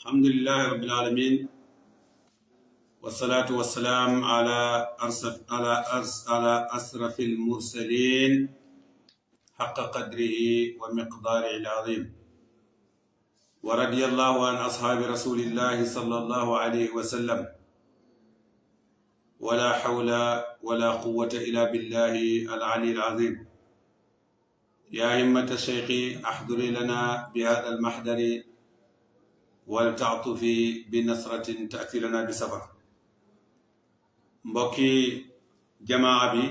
الحمد لله رب العالمين والصلاة والسلام على أسرف المرسلين حق قدره ومقداره العظيم ورضي الله عن أصحاب رسول الله صلى الله عليه وسلم ولا حول ولا قوة إلا بالله العلي العظيم يا همة الشيخ أحضري لنا بهذا المحضر walta'tufi bi nasratin ta'ti lana bi safar mbokki jamaa bi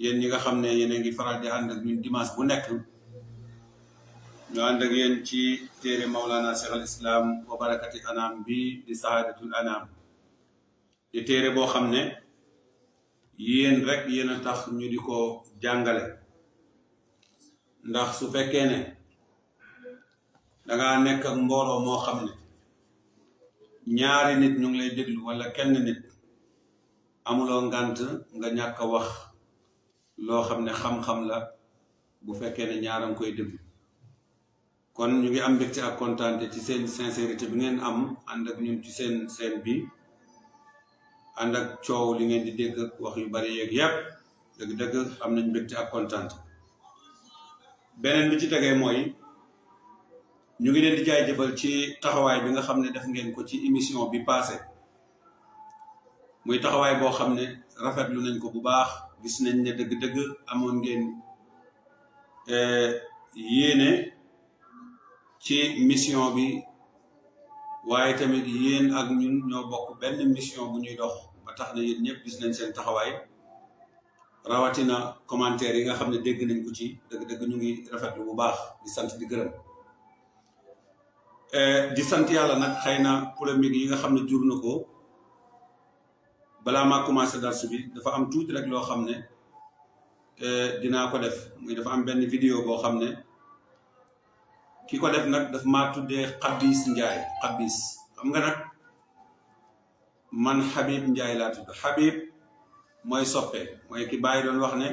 yéen ñi nga xam ne yéen a ngi faral di ànd ak ñun dimanche bu nekk ñu ànd ak yéen ci téere Mawlana Cheikh al Islam wa barakati anam bi di saadatul anam di téere boo xam ne yéen rek yéen a tax ñu di ko jàngale ndax su fekkee ne danga nekk ak mbooloo moo xam ne ñaari nit ñu ngi lay déglu wala kenn nit amuloo ngànt nga ñàkk a wax loo xam ne xam-xam la bu fekkee ne ñaaram koy déglu kon ñu ngi am mbégte ak kontaante ci seen sincérité bi ngeen am ànd ak ñun ci seen bi ànd ak coow li ngeen di dégg ak wax yu bari yeeg yépp dëgg-dëgg am nañ mbégte ak kontaante beneen bi ci tegee mooy ñu ngi leen di jaajëfal ci taxawaay bi nga xam ne def ngeen ko ci émission bi passé muy taxawaay boo xam ne rafetlu nañ ko bu baax gis nañ ne dëgg-dëgg amoon ngeen yéene ci mission bi waaye tamit yéen ak ñun ñoo bokk benn mission bu ñuy dox ba tax na yéen ñëpp gis nañ seen taxawaay rawatina commentaire yi nga xam ne dégg nañ ko ci dëgg-dëgg ñu ngi rafetlu bu baax di sant di gërëm di sant yàlla nag xëy na polémique yi nga xam ne jur na ko balaa maa commencé darsu bi dafa am tuuti rek loo xam ne dinaa ko def muy dafa am benn vidéo boo xam ne ki ko def nag daf maa tuddee Xabis Njaay Xabis xam nga nag man Habib Njaay laa tudd Habib mooy soppe mooy ki bàyyi doon wax ne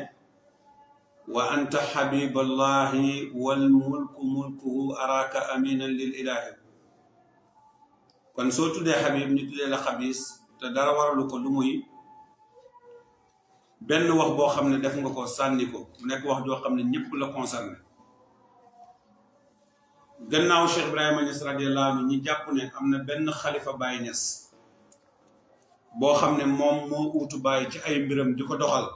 wa anta habiballahi wal mulku mulkuhu araka aminan lil ilahi kon soo tuddee Habib ñu tuddee la Xabis te dara waralu ko lu muy benn wax boo xam ne def nga ko sànni ko mu nekk wax joo xam ne ñëpp la concerné gannaaw Cheikh Ibrahima Niass radiyallahu anhu ñi jàpp ne am na benn xalifa Baye Niass boo xam ne moom moo uutu Baye ci ay mbiram di ko doxal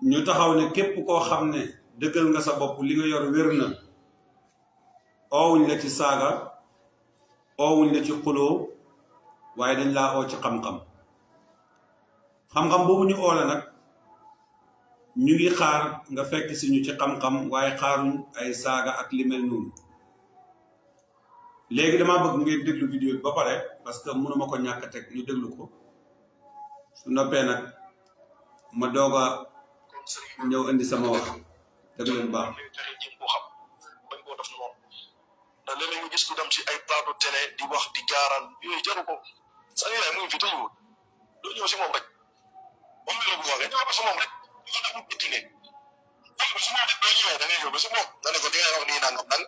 ñu taxaw ne képp koo xam ne dëggal nga sa bopp li nga yor wér na oowuñ la ci saaga oowuñ la ci xuloo waaye dañ laa oo ci xam-xam xam-xam boobu ñu oo la nag ñu ngi xaar nga fekk si ñu ci xam-xam waaye xaaruñ ay saaga ak li mel noonu léegi damaa bëgg ngeen déglu vidéo bi ba pare parce que mënuma ko ñàkk a teg ñu déglu ko su noppee nag ma doog a ñëw indi sama wax dëgg leen baax bañ koo def noonu ndax léeg-léeg nga gis ku dem ci ay plateau télé di wax di gaaral yooyu jaru ko sa yaay mu ngi fi tëjuwul doo ñëw si moom rek moom la bu waxee ñëw ba si moom rek dafa amul bëtti ne ba si moom rek doo ñëwee da ngay ñëw ba si moom da ne ko di ngay wax nii nangam nang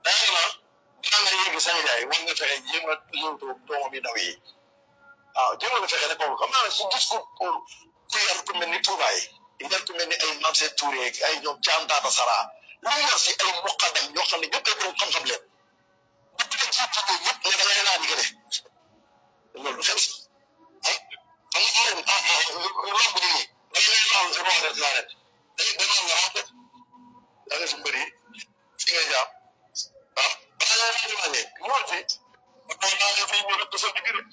day na dina nga yéegi sa yaay war nga fexe jéem a yëwtoo doomam yi ndaw yi waaw jéem a fexe rek xam naa ne su gis ko ku yar ku mel ni Touba yi yar ku mel ni ay Mame Seck Touré ay ñoom Thiam Tata Sara lu ñu war si ay muqaddam ñoo xam ne ñëpp ay borom xam-xam leen bu tuddee ci tuddee ñëpp ne da ngay naa di gën a loolu du xel ah xam nga ren romb di nii da ngay naan roi des arènes day naan la ràmpe da nga si mbëri fi nga jaam ah balaa ngaa leen di ñëwal fi ba tey naa leen fiy ñëw rek sa digg rek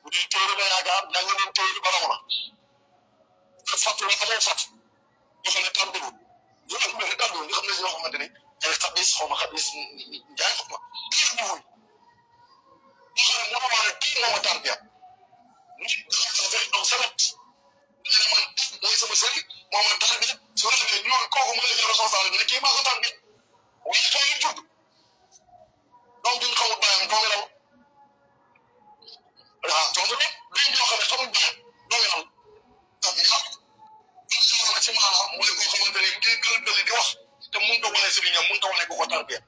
bu dee téere ba yaakaar jàng nañ téere ba raw na te fàttu la amoo fàtt ñu xam ne tàmbali ñu ak ñu xam ne si ñoo xamante ni ay Xabis xaw ma Xabis Njaay xaw ma ñu xam ne moo war a kii moo ma tarbiya dafay am salat dina man mooy sama sëriñ moo ma tarbiya su ko defee ñoo kooku mu nekk responsable ne kii maa ko tarbiya waaye xëy na jub donc duñ xamul bàyyam doo ngelaw waaw donc nag duñ ñoo xam ne xamul bàyyam doo ngelaw ci maanaam mooy koo xamante ne ngir gël di wax te mënut a wane sëriñam mënut a wane ku ko tarbiya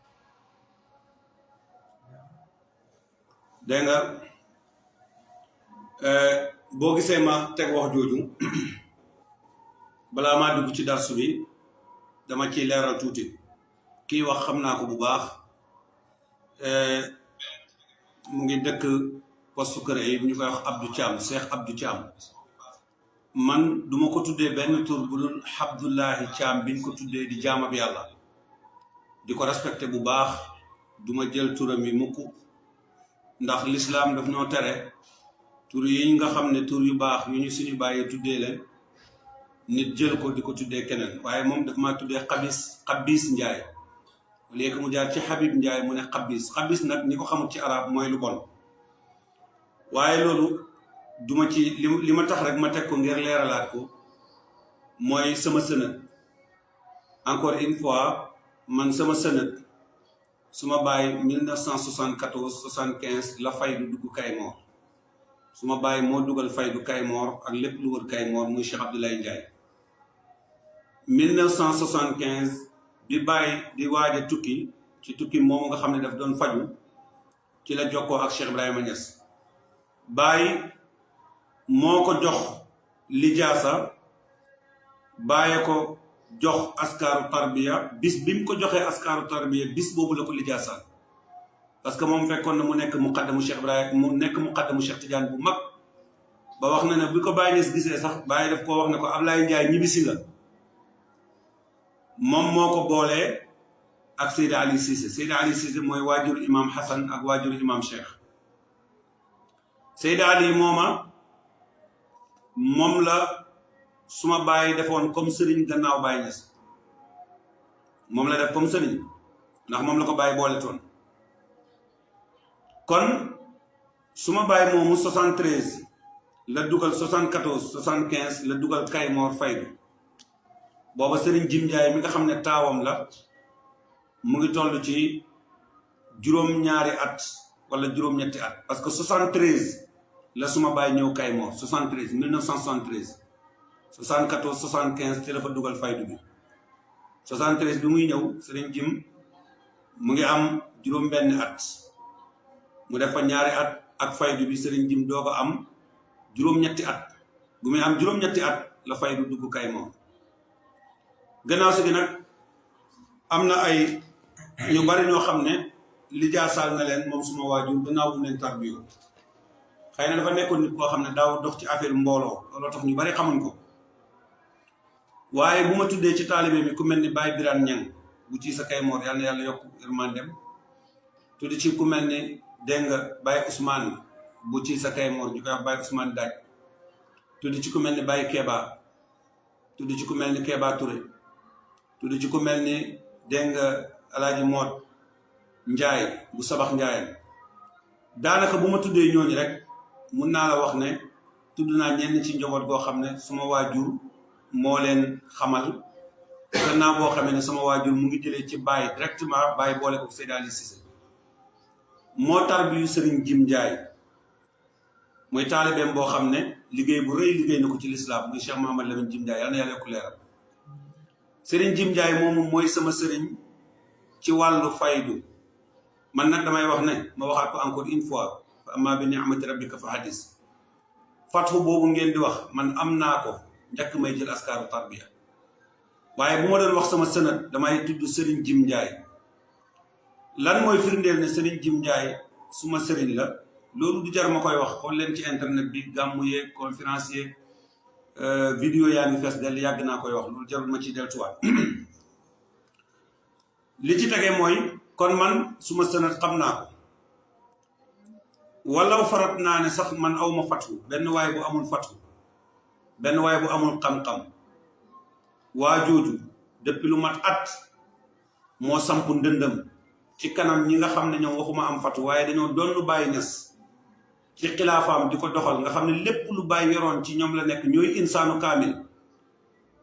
dégg nga boo gisee ma teg wax jooju balaa maa dugg ci darsu bi dama ciy leeral tuuti kii wax xam naa ko bu baax mu ngi dëkk postu kër yi ñu koy wax Abdou Thiam Cheikh Abdou Thiam man duma ko tuddee benn tur bu dul Abdullahi Thiam biñ ko tuddee di jaama bi yàlla di ko respecté bu baax duma jël turam yi mukk ndax lislaam daf ñoo tere tur yi nga xam ne tur yu baax yu ñu suñu bàyyee tuddee leen nit jël ko di ko tuddee keneen waaye moom daf maa tuddee xabis njaay léegi mu jaar ci Habib Njaay mu ne xabis nag ñi ko xamul ci arab mooy lu bon waaye loolu duma ci li ma tax rek ma teg ko ngir leeralaat ko mooy sama sënët encore une fois man sama sënët suma baay 1974 75 la faydu dugg Kaymoor suma baay moo dugal faydu Kaymoor ak lépp lu wër Kaymoor muy Cheikh Abdoulaye Ndiaye 1975 bi baay di waaj a tukki ci tukki moomu nga xam ne daf doon faju ci la jokkoo ak Cheikh Ibrahima Niass baay moo ko jox lijaasa bàyyee ko jox askaaru tarbiya bis bi mu ko joxee askaaru tarbiya bis boobu la ko lijaasal parce que moom fekkoon na mu nekk muqaddamu Cheikh Ibrahima mu nekk muqaddamu Cheikh Tidiane bu mag ba wax na ne bi ko Baye Niass gisee sax Baye daf koo wax ne ko Ablaye Ndiaye ñibbisi nga moom moo ko boolee ak Seydi Ali Cissé Seydi Ali Cissé mooy waajuru imam Hassan ak waajuru imam Cheikh Seydi Ali moom la suma baay defoon comme sëriñ gannaaw Baye Niass moom la def comme sëriñ ndax moom la ko Baye boole toon kon suma baay moomu 73 la dugal 74 75 la dugal Kaymoor faydu booba sëriñ Jim Njaay mi nga xam ne taawam la mu ngi toll ci juróom-ñaari at wala juróom-ñetti at parce que 73 la suma baay ñëw Kaymoor 73 1973 74 75 te la fa dugal faydu bi 73 bi muy ñëw sëriñ Jim mu ngi am juróom-benn at mu def fa ñaari at ak faydu bi sëriñ Jim doog a am juróom-ñetti at bu muy am juróom-ñetti at la faydu dugg Kaymoor gannaaw si gi nag am na ay ñu bari ñoo xam ne lijaasaal na leen moom suma waajur gannaaw bu leen tarbiyo xëy na dafa nekkoon nit koo xam ne daaw dox ci affaire mbooloo looloo tax ñu bari xamuñ ko waaye bu ma tuddee ci taalibe bi ku mel ni Baye Birane Niang bu ci sa Kaymoor yal na yàlla yokk yërmandem tuddi ci ku mel ni dégg nga Baye Ousmane bu ci sa Kaymoor ñu koy wax Baye Ousmane Daaj tuddi ci ku mel ni Baye Keba tuddi ci ku mel ni Keba Touré tuddi ci ku mel ni dégg nga Alaaji Moot Njaay bu sabax njaayam daanaka bu ma tuddee ñooñu rek mun naa la wax ne tudd naa ñenn ci njaboot goo xam ne suma waajur moo leen xamal gannaaw boo xamee ne sama waajur mu ngi jëlee ci Baye directement Baye boole ko Seydi Ali Cissé moo tarbiyu Sëriñ Jim Njaay mooy taalibeem boo xam ne liggéey bu rëy liggéey na ko ci lislaam muy Cheikh Mouhamad Lamine Jim Njaay yal na yàlla ko leeral Sëriñ Jim Njaay moomu mooy sama sëriñ ci wàllu faydu man nag damay wax ne ma waxaat ko encore une fois fa amma bi ni'mati rabbika fa hadis fathu boobu ngeen di wax man am naa ko njëkk may jël askaaru tarbiya waaye bu ma doon wax sama sënat damay tudd Sëriñ Jim Njaay lan mooy firndeel ne Sëriñ Jim Njaay suma sëriñ la loolu du jar ma koy wax xool leen ci internet bi gàmmu yeeg conférence yeeg vidéo yaa ngi fees del yàgg naa koy wax loolu jarul ma ci deltuwaat li ci tegee mooy kon man suma sënat xam naa ko walaw farat naa ne sax man aw ma fatu benn waay bu amul fatu benn waay bu amul xam-xam waa jooju depuis lu mat at moo samp ndëndëm ci kanam ñi nga xam ne ñoom waxuma am fatu waaye dañoo doon lu Baye Niass ci xilaafaam di ko doxal nga xam ne lépp lu Baye yoroon ci ñoom la nekk ñooy insaanu kaamil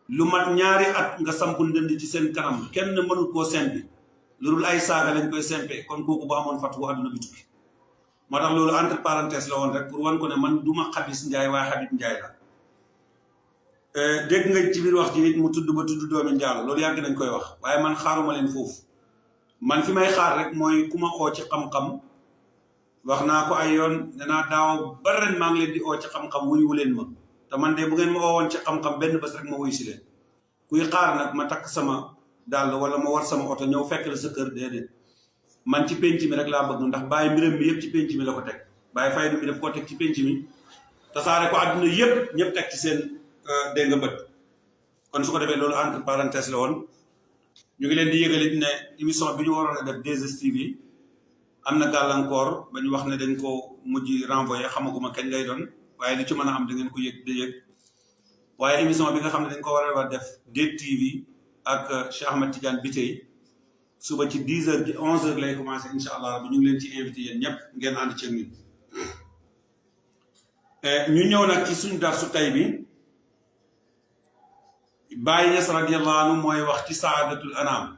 lu mat ñaari at nga samp ndënd ci seen kanam kenn mënul koo sempi lu dul ay saaga lañ koy sempee kon kooku bu amoon fatu àdduna bi tukki moo tax loolu entre parenthèse la woon rek pour wan ko ne man duma Xabis Njaay waaye Habib Njaay la dégg nga ci biir wax ji mu tudd ba tudd doomi njaalo loolu yàgg nañ koy wax waaye man xaaruma leen foofu man fi may xaar rek mooy ku ma oo ci xam-xam wax naa ko ay yoon nee naa daaw ba ren maa ngi leen di oo ci xam-xam wuyu leen ma te man de bu ngeen ma oowoon ci xam-xam benn bés rek ma wuyu si leen kuy xaar nag ma takk sama dàll wala ma war sama oto ñëw fekk la sa kër déedéet man ci penc mi rek laa bëgg ndax bàyyi mbiram mi yëpp ci penc mi la ko teg bàyyi faydu mi daf koo teg ci penc mi tasaare ko àdduna yëpp ñëpp teg ci seen dégg nga bët kon su ko defee loolu entre parenthèse la woon ñu ngi leen di yëgalit ne émission bi ñu waroon a def 2STV am na gàllankoor ba ñu wax ne dañ ko mujj renvoyé xamaguma kañ lay doon waaye li ci mën a am da ngeen ko yëg di yëg waaye émission bi nga xam ne dañ ko war a def DTV ak Cheikh Ahmed Tidiane Biteye suba ci 10 heures ci 11 heures lay commencé incha allah rabbi ñu ngi leen ci invité yéen ñëpp ngeen ànd ci ñun ñu ñëw nag ci suñu darsu tay bi Baye Niass radiyallahu anhu mooy wax ci saadatul anam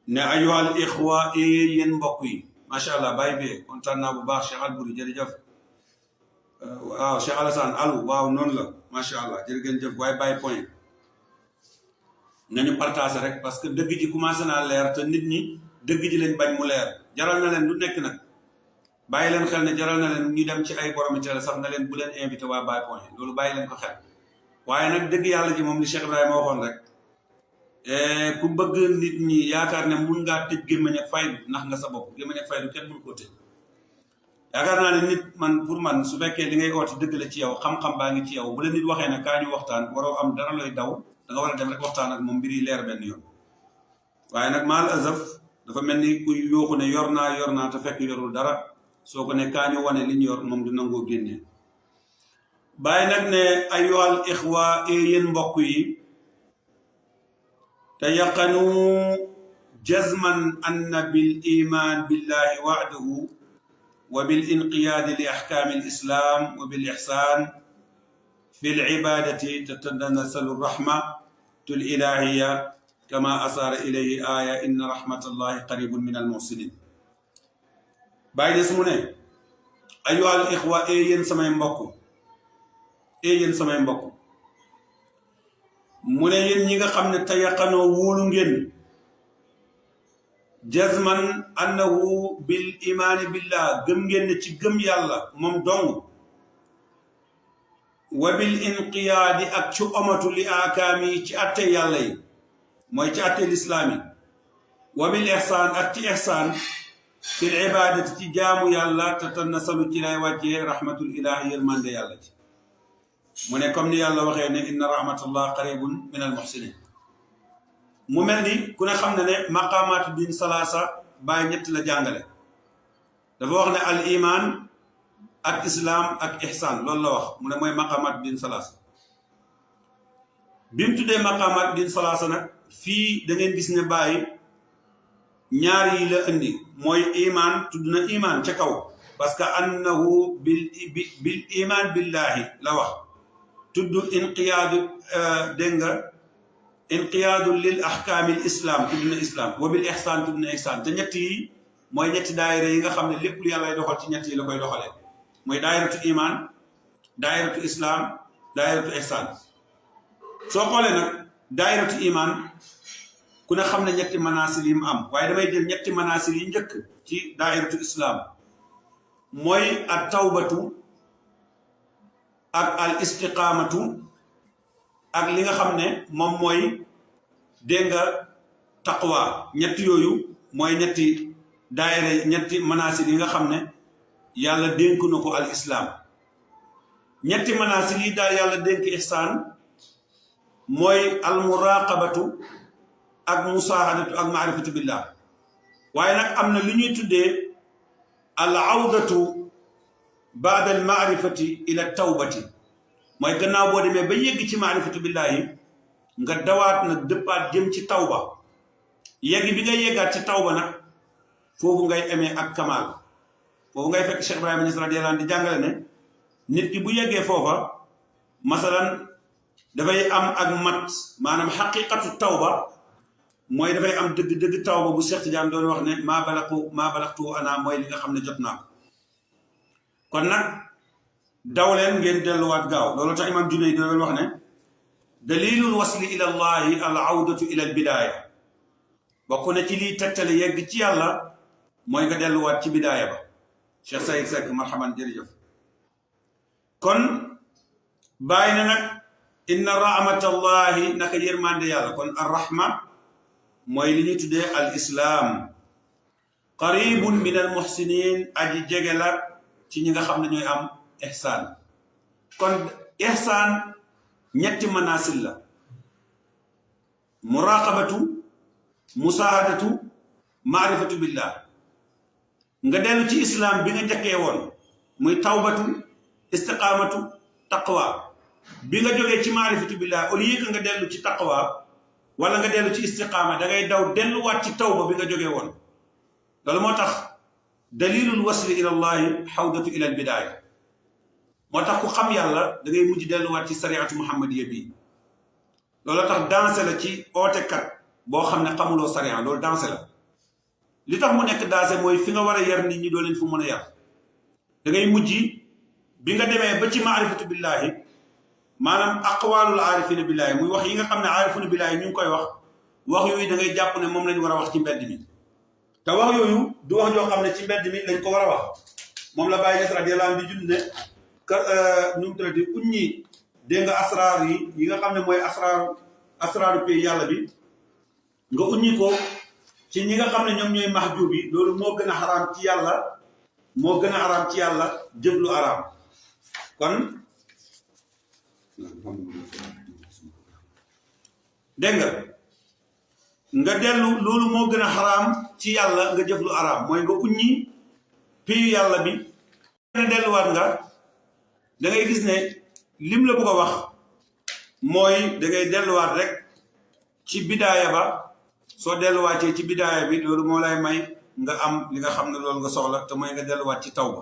ne ayyuhal ixwa yéen mbokk yi macha allah Baye bee kontaan naa bu baax Cheikh Albouri jërëjëf waaw Cheikh Alassane allo waaw noonu la macha allah jërëjëf waaye Baye point nañu partagé rek parce que dëgg ji commencé naa leer te nit ñi dëgg ji leen bañ mu leer jaral na leen lu nekk nag bàyyi leen xel ne jaral na leen ñu dem ci ay boromi télé sax na leen bu leen invité waa Baye point loolu bàyyi leen ko xel waaye nag dëgg yàlla ji moom li Cheikh Ibrahima waxoon rek ku bëgg nit ñi yaakaar ne mun ngaa tëj gémmañ ak faydu ndax nga sa bopp gémmañ ak faydu kenn mun koo tëj yaakaar naa ne nit man pour man su fekkee li ngay oote dëgg la ci yow xam-xam baa ngi ci yow bu la nit waxee ne kaa ñu waxtaan waroo am dara looy daw da nga war a dem rek waxtaan ak moom mbir yi leer benn yoon waaye nag maal azaf dafa mel ni ku yooxu ne yor naa te fekk yorul dara soo ko ne kaa ñu wane li ñu yor moom du nangoo génnee bàyyi nag ne ayyuhal ixwa yéen mbokk yi te yaqanu jazman anna bil iman billahi wahdahu wa bil inqiyaadi li ahkaami al islam wa bil ihsan fi al ibadati tatanazzalu rahmatu al ilahiya kama asara ilayhi aya inna rahmatallahi qaribun min al muhsinin bàyyi des mu ne ayyuhal ixwa yéen samay mbokk yéen samay mbokk mu ne yéen ñi nga xam ne tayaqanoo wóolu ngeen jazman annahu bil imaani billah gëm ngeen ne ci gëm yàlla moom dong wa bil inqiyaadi ak ci omatu li aakaami ci atte yàlla yi mooy ci atte lislaam yi wa bil ihsaan ak ci ihsaan fil ibaadati ci jaamu yàlla te tannasalu ci lay wàccee rahmatul ilaahi yërmande yàlla ci mu ne comme ni yàlla waxee ne inna rahmatullah qaribun min al muhsinin mu mel ni ku ne xam ne ne maqaamaatu din salaasa bàyyi ñett la jàngale dafa wax ne al iman ak islam ak ihsan loolu la wax mu ne mooy maqaamaatu din salaasa bi mu tuddee maqaamaatu din salaasa nag fii da ngeen gis ne bàyyi ñaar yi la indi mooy iman tudd na iman ca kaw parce que annahu bil iman billahi la wax tudd inqiyaadu dégg nga inqiyaadu lil ahkaamil islam tudd na islam wa bil ihsaan tudd na ihsaan te ñett yi mooy ñetti daayira yi nga xam ne lépp lu yàlla lay doxal ci ñett yi la koy doxalee mooy daayiratu iman daayiratu islam daayiratu ihsaan soo xoolee nag daayiratu iman ku ne xam ne ñetti manaasil yi mu am waaye damay jël ñetti manaasil yi njëkk ci daayiratu islam mooy at tawbatu ak al istiqaamatu ak li nga xam ne moom mooy dégg nga taqwa ñetti yooyu mooy ñetti daayira ñetti manaasil yi nga xam ne yàlla dénk na ko al islam ñetti manaasil yi daal yàlla dénk ihsaan mooy al muraqabatu ak musaahadatu ak maarifatu billah waaye nag am na lu ñuy tuddee al awdatu baada al maarifati ila tawbati mooy gannaaw boo demee ba yegg ci maarifatu billahi nga dawaat nag dëppaat jëm ci tawba yegg bi nga yeggaat ci tawba nag foofu ngay amee ak kamaal foofu ngay fekk Cheikh Ibrahima Niass radiyallahu anhu di jàngale ne nit ki bu yeggee foofa masalan dafay am ak mat maanaam xaqiqatu tawba mooy dafay am dëgg tawba bu Cheikh Tidiane doon wax ne maa balaxtu ana mooy li nga xam ne jot naa ko kon nag daw leen ngeen delluwaat gaaw loolu tax imam Junayd doon wax ne dalilul wasli ila allahi al awdatu ila al bidaaya bokk na ci liy tegtale yegg ci yàlla mooy nga delluwaat ci bidaaya ba. Cheikh Sayid Seck marhaban jërëjëf. kon bàyyi na nag inna rahmatallahi naka yërmande yàlla kon arrahma mooy li ñuy tuddee al islaam qaribun min al muhsinin aji jege la ci ñi nga xam ne ñooy am ihsaan. kon ihsaan ñetti manasil la: muraqabatu, musaahadatu, maarifatu billah. nga dellu ci islam bi nga njëkkee woon muy tawbatu, istiqaamatu, taqwa. bi nga jógee ci maarifatu billah au lieu que nga dellu ci taqwa wala nga dellu ci istiqaama da ngay daw delluwaat ci tawba bi nga jógee woon. loolu moo tax dalilul wasli ila allahi xawdatu ila al bidaaya. moo tax ku xam yàlla da ngay mujj delluwaat ci sariatu muhammadiya bii. loolu tax danse la ci ootekat boo xam ne xamuloo sariya. loolu danse la. li tax mu nekk danse mooy fi nga war a yar nit ñi doo leen fu mën a yar. da ngay mujj bi nga demee ba ci maarifatu billahi maanaam aqwaalul aarifina billahi muy wax yi nga xam ne aarifuna billahi ñu ngi koy wax yooyu da ngay jàpp ne moom lañ war a wax ci mbedd mi. te wax yooyu du wax joo xam ne ci mbedd mi lañ ko war a wax. moom la Baye Niass radiyallahu anhu di jund ne ñu mu tuddati uññi dégg nga asraar yi nga xam ne mooy asraaru pay yàlla bi nga uññi ko ci ñi nga xam ne ñoom ñooy mahjub yi. loolu moo gën a xaraam ci yàlla jëf lu araam. kon dégg nga dellu loolu moo gën a xaraam ci yàlla nga jëf lu araam mooy nga uññi payu yàlla bi. delluwaat nga da ngay gis ne lim la bëgg a wax mooy da ngay delluwaat rek ci bidaaya ba. soo delluwaatee ci bidaaya bi loolu moo lay may nga am li nga xam ne loolu nga soxla te mooy nga delluwaat ci tawba.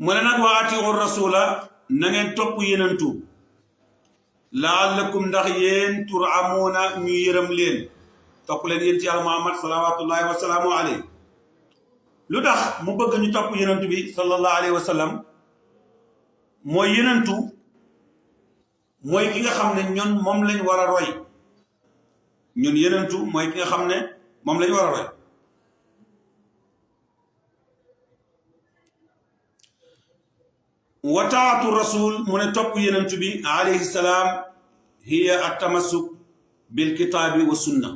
mu ne nag wa atiiu rasula na ngeen topp yenentu laallakum ndax yéen turamuuna ñu yërëm leen. topp leen yéen ci yàlla Muhammad salawatullahi wa salaamu alayhi. lu tax mu bëgg ñu topp yenentu bi sallallahu alayhi wa sallam mooy yenentu mooy ki nga xam ne ñun moom lañ war a roy. ñun yenentu mooy ki nga xam ne moom lañ war a roy. wa taatu rasul mu ne topp yenentu bi alayhi salaam hiya at-tamassuk bil kitaabi wa sunna.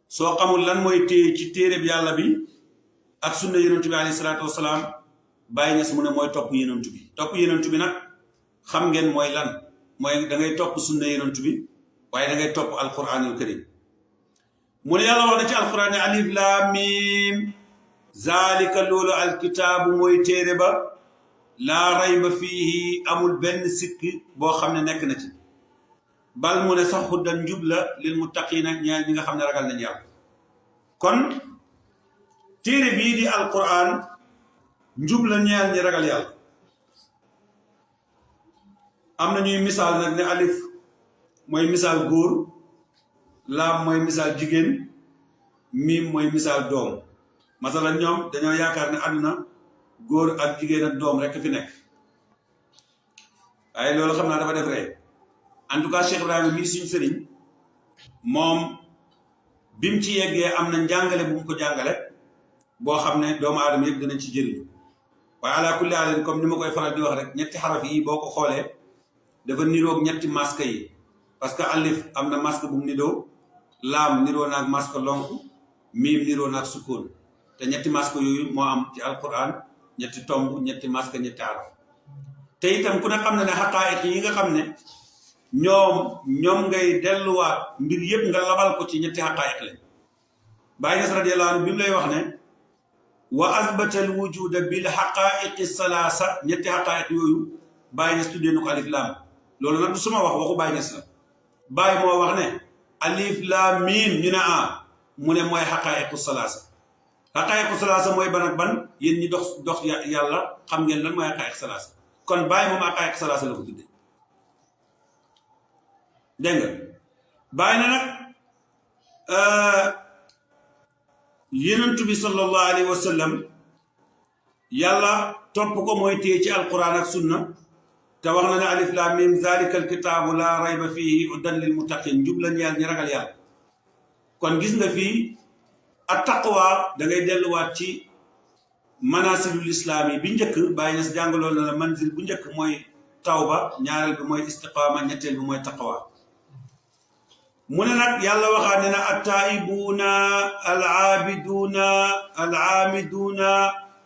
soo xamul lan mooy téye ci téereb yàlla bi ak sunna yenentu bi alayhi salaatu wasalaam Baye Niass mu ne mooy topp yenentu bi. topp yenentu bi nag xam ngeen mooy lan mooy da ngay topp sunna yenentu bi waaye da ngay topp alquranul karim. mu ne yàlla wax na ci alquran ne alif laam miim zaalika loolu alkitaabu mooy téere ba laa rayba fiihi amul benn sikki boo xam ne nekk na ci. bal mu ne sax huddan njub la lil muttaqiina ñeel ñi nga xam ne ragal nañ yàlla. kon téere bii di alquran njub la ñeel ñi ragal yàlla. am na ñuy misaal nag ne alif mooy misaal góor, laam mooy misaal jigéen, miim mooy misaal doom. masalan ñoom dañoo yaakaar ne àdduna góor ak jigéen ak doom rek fi nekk waaye loolu xam naa dafa def ree. en tout cas Cheikh Ibrahima mii suñu sëriñ moom bim ci yeggee am na njàngale bu mu ko jàngale boo xam ne doomu aadama yëpp dinañ ci jëriñu. waaye ala kulli haalin comme ni ma koy faral di wax rek ñetti xaraf yi boo ko xoolee dafa niroog ñetti masque yi. parce que alif am na masque bu mu nidoo, laam niroo naag masque lonk, miim niroo naag sukkoon. te ñetti masque yooyu moo am ci alquran, ñetti tomb, ñetti masque, ñetti araf. te itam ku ne xam ne ne xaqaayiq yi nga xam ne ñoom ngay delluwaat mbir yëpp nga labal ko ci ñetti xaqaayiq lañ. Baye Niass radiyallahu anhu bi mu lay wax ne wa asbata al wujuda bil xaqaayiqi salaasa, ñetti xaqaayiq yooyu Baye Niass tuddee na ko alif laam. loolu nag du suma wax waxu Baye Niass la. Baye moo wax ne alif laam miim ñu ne mu ne mooy xaqaayiqu salaasa. xaqaayiqu salaasa mooy ban ak ban yéen ñi dox yàlla xam ngeen lan mooy xaqaayiq salaasa. kon Baye moom xaqaayiq salaasa la ko tuddee. dégg nga Baye na nag yenentu bi sallallahu alayhi wa sallam yàlla topp ko mooy téye ci alquran ak sunna. te wax na ne alif laam miim zaalika alkitaabu laa rayba fiihi hudan lil muttaqiin njub la ñeel ñi ragal yàlla. kon gis nga fii at taqwa da ngay delluwaat ci manasilul islaam yi bi njëkk Baay Ñas jàngaloon na la manzil bu njëkk mooy tawba ñaareel bi mooy istiqaama ñetteel bi mooy taqwa mu ne nag yàlla waxaat ne na attaa'ibuuna al'aabiduuna al'aamiduuna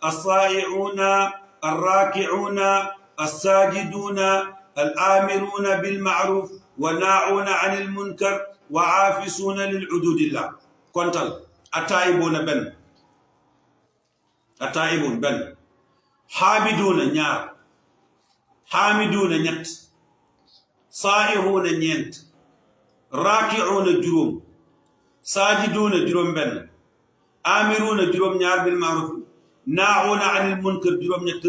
assaa'i'uuna arraaki'uuna assaajiduuna al'aamiruuna bilma'ruuf wa naa'uuna anil munkar wa aafisuuna lil uduudillah kontal attaa'ibuuna benn attaa'ibuun benn xaamiduuna ñaar xaamiduuna ñett saa'ihuuna ñeent raaki'uuna juróom saajiduuna juróom benn aamiruuna juróom ñaar bil ma'ruuf naa'uuna anil munkar juróom ñett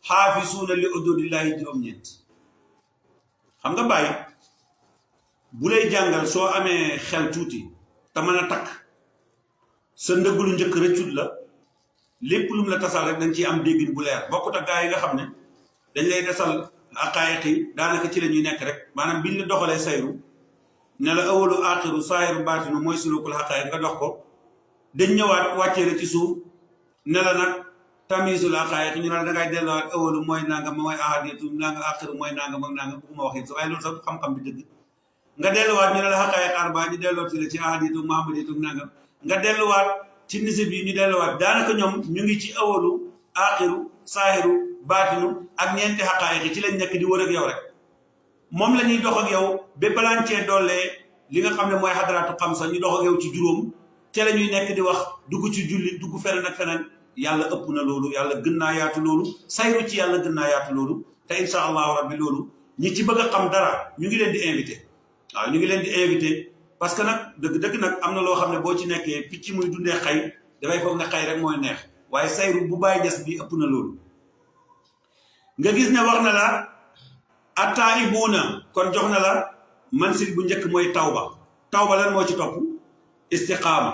xaafisuuna li uduudillaahi juróom ñeent xam nga bàyyi bu lay jàngal soo amee xel tuuti te mën a takk sa ndëggulu njëkk rëccut la lépp lu mu la tasal rek dañ ciy am déggin bu leer bokkut ak gaa yi nga xam ne dañ lay desal aqaayiq yi daanaka ci la ñuy nekk rek maanaam biñ la doxalee sayru ne la awalu axiru saayiru baatinu mooy sulukul xaqaayiq nga dox ko dañ ñëwaat wàccee la ci suuf ne la nag tamisul aqaayiq ñu ne la dangay delluwaat awalu mooy nangam mooy ahaditu nanga axiru mooy nangam ak nangam bugguma wax it waaye loolu sax xam-xam bi dëgg nga delluwaat ñu ne la xaqaayiq arbaa ñu dellooti la ci ahaditu muhammaditu nangam nga delluwaat ci nisib yi ñu delluwaat daanaka ñoom ñu ngi ci awalu axiru saahiru baatinu ak ñeenti xaqaayiq yi ci lañ nekk di wër ak yow rek moom la ñuy dox ak yow ba balancee doolee li nga xam ne mooy xadaraatu xamsa ñu dox ak yow ci juróom te la ñuy nekk di wax dugg ci julli dugg feneen ak feneen yàlla ëpp na loolu yàlla gën naa yaatu loolu sayru ci yàlla gën naa yaatu loolu te insha allahu rabbi loolu ñi ci bëgg a xam dara ñu ngi leen di invité waaw ñu ngi leen di invité parce que nag dëgg nag am na loo xam ne boo ci nekkee picc muy dundee xay dafay foog ne xay rek mooy neex waaye sayru bu Baay Ñas bi ëpp na loolu nga gis ne wax na la attaa'ibuuna kon jox na la mansil bu njëkk mooy tawba lan moo ci topp istiqaama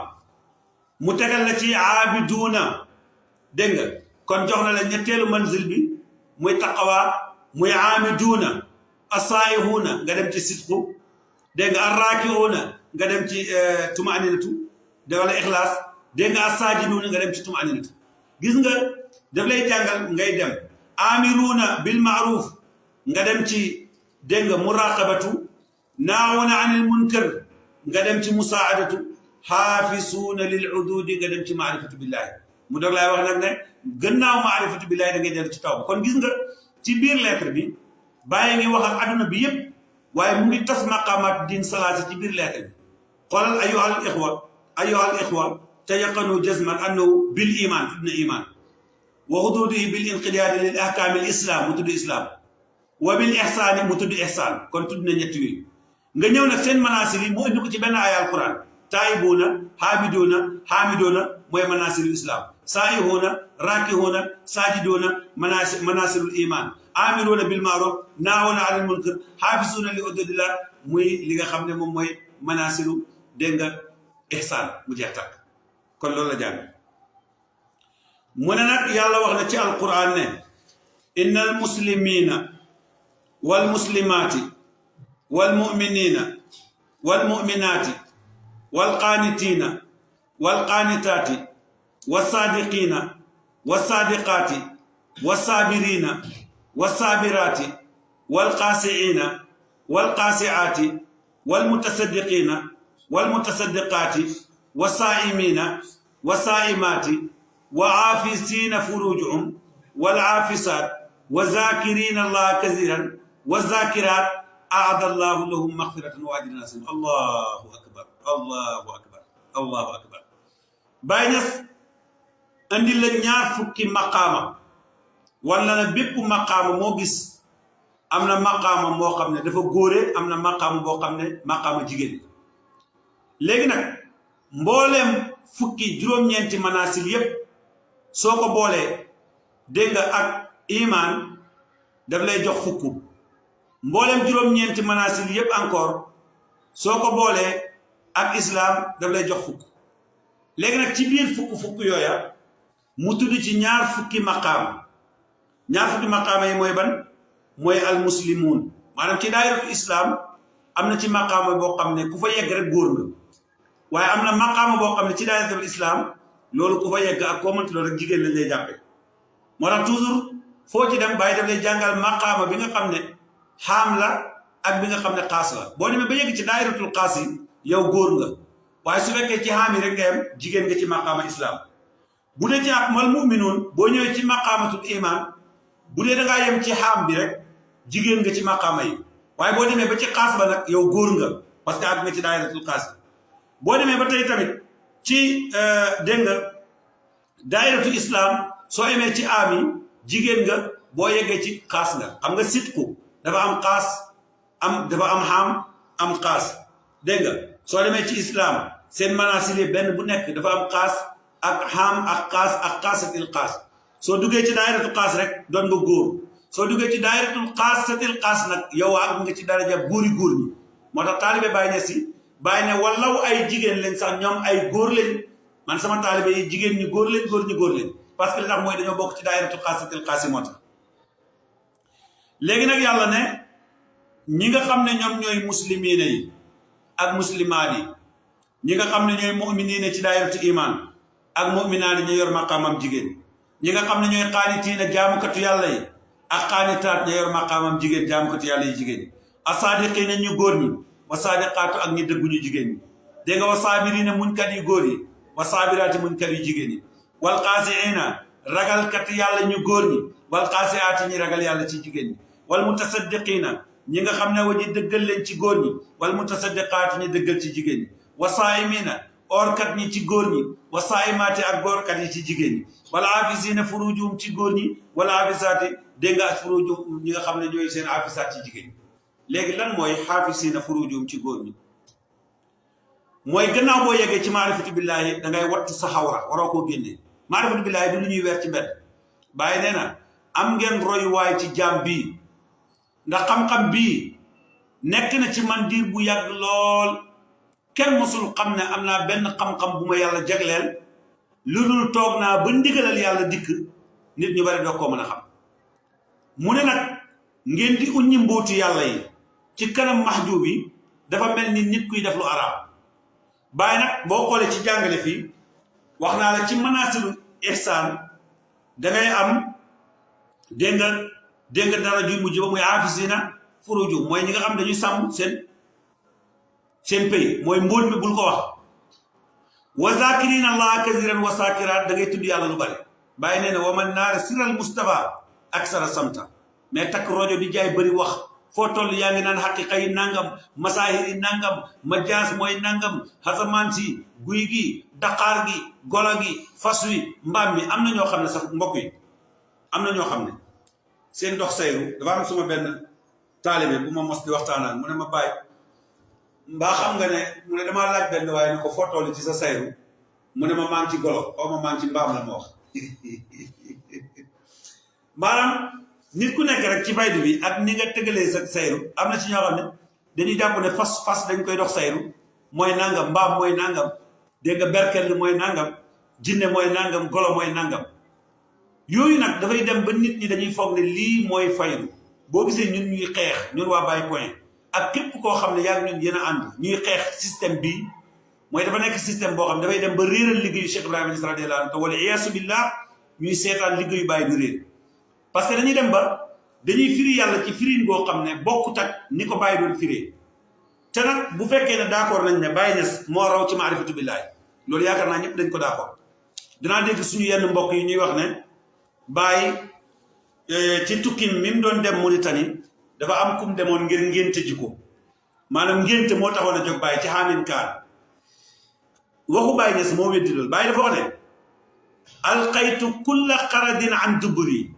mu tegal la ci aabiduuna dégg nga kon jox na la ñetteelu mansil bi muy taqwa muy aamiduuna assaa'ihuuna nga dem ci sidqu dégg nga arraaki'uuna nga dem ci tuma'aninatu wala ixlaas dégg nga assaajiduuna nga dem ci tuma'aninatu gis nga daf lay jàngal ngay dem aamiruuna bil ma'ruuf nga dem ci dégg nga muraqabatu naawuna anil munkar nga dem ci musaadatu xaafisuuna lil uduudi nga dem ci maarifatu billahi mu doog laay wax nag ne gannaaw maarifatu billahi da ngay dellu ci tawba kon gis nga ci biir lettre bi bàyyi ngi wax ak adduna bi yépp waaye mu ngi tas maqaamaat diin salaasi ci biir lettre bi xoolal ayyuhal ixwa tayaqanu jazman annahu bil iman tudd na iman wa xuduudihi bil inqiyaadi lil ahkaami al islam mu tudd islam wa bil ihsaani mu tudd ihsaan kon tudd na ñett yooyu nga ñëw nag seen manaasir yi mu indi ko ci benn aaya alquran taayibuuna xaabiduuna xaamiduuna mooy manaasirul islam saa'ihuuna raakihuuna saajiduuna manaasirul iman aamiruuna bil maaruf naawuuna anil munkar xaafisuuna li xuduudillah muy li nga xam ne moom mooy manaasiru dégg nga ihsaan mu jeex tàkk kon loolu la jàng mu ne nag yàlla wax na ci alquran ne inna al muslimina wal muslimaati wal muminina wal muminaati wal qaanitiina wal qaanitaati والصادقين والصادقات والصابرين والصابرات والقاسعين والقاسعات والمتصدقين والمتصدقات والصائمين والصائمات وعافسين فروجهم والعافسات وذاكرين الله كثيرا والذاكرات أعد الله لهم مغفرة وأجرا عظيما الله أكبر الله أكبر الله أكبر Baay Ñas andi la ñaar fukki maqaama wala na bépp maqaama moo gis am na maqaama moo xam ne dafa góore am na maqaama boo xam ne maqaama jigéen léegi nag mbooleem fukki juróom-ñeenti manaasil yépp soo ko boolee dégg nga ak imaan daf lay jox fukk mbooleem juróom-ñeenti manaasil yépp encore soo ko boolee ak islaam daf lay jox fukk léegi nag ci biir fukk yooya mu tudd ci ñaar fukki maqaama yi mooy ban mooy almuslimuun maanaam ci daayiratu islaam am na ci maqaama boo xam ne ku fa yegg rek góor nga waaye am na maqaama boo xam ne ci daayiratul islam loolu ku fa yegg ak koo mënti loolu rek jigéen lañ lay jàppe moo tax toujours foo ci dem bàyyi daf lay jàngal maqaama bi nga xam ne xaam la ak bi nga xam ne xaas la boo demee ba yegg ci daayiratul xaas yi yow góor nga waaye su fekkee ci xaam yi rek nga yem jigéen nga ci maqaama islam bu dee ci mal muminuun boo ñëwee ci maqaamatul iman bu dee da ngaa yem ci xaam bi rek jigéen nga ci maqaama yi waaye boo demee ba ci xaas ba nag yow góor nga parce que ak nga ci daayiratul xaas yi boo demee ba tey tamit ci dégg nga daayiratu islam soo emee ci aam yi jigéen nga boo yeggee ci xaas nga xam nga sitku dafa am xaas dafa am xaam am xaas dégg nga soo demee ci islam seen manasili benn bu nekk dafa am xaas ak xaam ak xaas ak xaasatil xaas soo duggee ci daayiratul xaas rek doon nga góor soo duggee ci daayiratul xaasatil xaas nag yow ak nga ci daraja góori góor ñi moo tax taalibe Baay Ñas si Baay ne wallaw ay jigéen lañ sax ñoom ay góor lañ man sama taalibe yi jigéen ñi góor lañ góor ñi góor lañ parce que li tax mooy dañoo bokk ci daayiratul xaasatil xaas yi moo tax léegi nag yàlla ne ñi nga xam ne ñoom ñooy muslimiina yi ak muslimaat yi ñi nga xam ne ñooy mu'miniina ci daayiratu iman ak mu'minaat yi ñu yor maqaamam jigéen ñi nga xam ne ñooy qaanitiina jaamukatu yàlla yi ak qaanitaat ñu yor maqaamam jigéen jaamukatu yàlla yi jigéen ñi asaadiqiina ñu góor ñi wa saadiqaatu ak ñi dëgguñu jigéen ñi dégg nga wa saabiriina muñkat yu góor yi wa saabiraati muñkat yu jigéen yi wal qaasi'iina ragalkat yàlla ñu góor ñi wal qaasi'aati ñi ragal yàlla ci jigéen ñi wal mutasaddiqiina ñi nga xam ne wa ñi dëggal leen ci góor ñi wal mutasaddiqaati ñi dëggal ci jigéen ñi wa saa'imiina oorkat ñi ci góor ñi wa saa'imaati ak goorkat yi ci jigéen ñi wala aafisiina furuujum ci góor ñi wala aafisaati dégg nga furuujum ñi nga xam ne ñooy seen aafisaat ci jigéen ñi léegi lan mooy xaafisiina furuujum ci góor ñi mooy gannaaw boo yeggee ci maarifatu billaahi da ngay wattu sa xawra waroo koo génnee maarifatu billaahi du lu ñuy weer ci mbedd bàyyi nee na am ngeen royuwaay ci jaam bii ndax xam-xam bii nekk na ci man diir bu yàgg lool kenn mosul xam ne am naa benn xam-xam bu ma yàlla jagleel lu dul toog naa ba ndigalal yàlla dikk nit ñu bari doo koo mën a xam mu ne nag ngeen di uññi mbóotu yàlla yi ci kanam mahjub yi dafa mel ni nit kuy def lu araam bàyyi nag boo xoolee ci jàngale fii wax naa la ci manasilu ihsaan dangay am dégg nga dara ju mujj ba muy aafisina furuju mooy ñi nga xam dañuy sàmm seen pay mooy mbóot mi bul ko wax wa zakirina allaha kasiran wa sakirat da ngay tudd yàlla lu bari bàyyi nee na wa man naara siral mustafa aksara samta mais takk rojo di jaay bëri wax foo toll yaa ngi naan xaqiqa yi nangam masaahir yi nangam majaas mooy nangam xasamaan si guy gi daqaar gi golo gi fas wi mbaam mi am na ñoo xam ne sax mbokk yi am na ñoo xam ne seen dox sayru dafa am suma benn taalibe bu ma mos di waxtaanaan mu ne ma bàyyi mbaa xam nga ne mu ne damaa laaj benn waaye ne ko foo toll ci sa sayru mu ne ma maa ngi ci golo xaw ma maa ngi ci mbaam la ma wax maanaam nit ku nekk rek ci faydu bi ak ni nga tëgalee sa sayru am na ci ñoo xam ne dañuy jàpp ne fas dañ koy dox sayru mooy nangam mbaam mooy nangam dégg nga berkel mooy nangam jinne mooy nangam golo mooy nangam yooyu nag dafay dem ba nit ñi dañuy foog ne lii mooy faydu boo gisee ñun ñuy xeex ñun waa Baye Point ak képp koo xam ne yaa ngi ñun yéen a ànd ñuy xeex système bii mooy dafa nekk système boo xam ne dafay dem ba réeral liggéeyu Cheikh Ibrahima Niass radiyallahu anhu wala iyaasu billah ñuy seetaan liggéeyu Baye du réer parce que dañuy dem ba dañuy firi yàlla ci firin boo xam ne bokkut ak ni ko Baye doon firee te nag bu fekkee ne d'accord nañ ne Baye Niass moo raw ci maarifatu billahi loolu yaakaar naa ñëpp dañ ko d'accord dinaa dégg suñu yenn mbokk yi ñuy wax ne Baye ci tukkim mi mu doon dem Mauritanie dafa am kum demoon ngir ngénte ji ko maanaam ngénte moo taxoon a jóg Baye ci xaamin kaan waxu Baye Niass moo weddi loolu Baye dafa wax ne alqaytu kulla qaradin an duburi